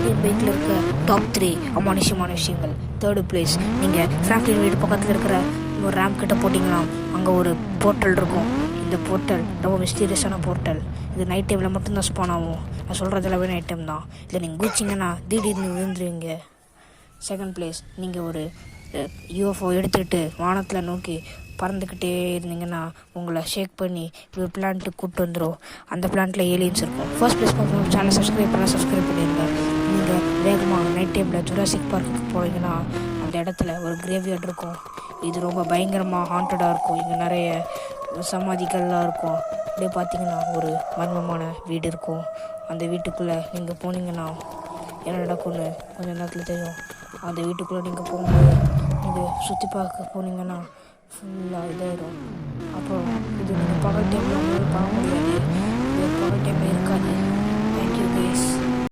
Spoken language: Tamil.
ஃப்ராங்க்லின் பைக்கில் இருக்க டாப் 3 அமானுஷ்யமான விஷயங்கள். 3rd பிளேஸ், நீங்கள் ஃப்ராங்க்லின் வீடு பக்கத்தில் இருக்கிற ஒரு ரேம்ப் கிட்ட போட்டிங்கன்னா அங்கே ஒரு போர்ட்டல் இருக்கும். இந்த போர்ட்டல் ரொம்ப மிஸ்டீரியஸான போர்ட்டல். இது நைட் டைமில் மட்டும்தான் ஸ்பான் ஆகும். நான் சொல்கிறது எல்லாமே நைட் டைம் தான். இதை நீங்கள் குதிச்சிங்கன்னா திடீர்னு விழுந்துருவீங்க. 2nd பிளேஸ், நீங்கள் ஒரு யூஎஃப்ஓ எடுத்துகிட்டு வானத்தில் நோக்கி பறந்துக்கிட்டே இருந்தீங்கன்னா உங்களை ஷேக் பண்ணி ஒரு பிளான்ட்டுக்கு கூப்பிட்டு வந்துடும். அந்த பிளான்ட்டில் ஏலியன்ஸ் இருக்கும். ஃபர்ஸ்ட் பிளேஸ் பார்க்கணும். சேனலை சப்ஸ்கிரைப் பண்ணிடுங்க. நீங்கள் வேகமாக நைட் டைமில் ஜுராசிக் பார்க்குக்கு போனீங்கன்னா அந்த இடத்துல ஒரு கிரேவ்யார்ட் இருக்கும். இது ரொம்ப பயங்கரமாக ஹாண்டடாக இருக்கும். இங்கே நிறைய சமாதிகள்லாம் இருக்கும். அப்படியே பார்த்தீங்கன்னா ஒரு மர்மமான வீடு இருக்கும். அந்த வீட்டுக்குள்ளே நீங்கள் போனீங்கன்னா என்ன நடக்கும்னு கொஞ்சம் நேரத்தில் தெரியும். அந்த வீட்டுக்குள்ளே நீங்கள் போகும்போது நீங்கள் சுற்றி பார்க்க போனீங்கன்னா ஃபுல்லாக இதாயிடும். அப்புறம் இது நீங்கள் பகல் டைமில் பார்க்க முடியாது. இது பகல் டைமில் இருக்காது. Thank you guys.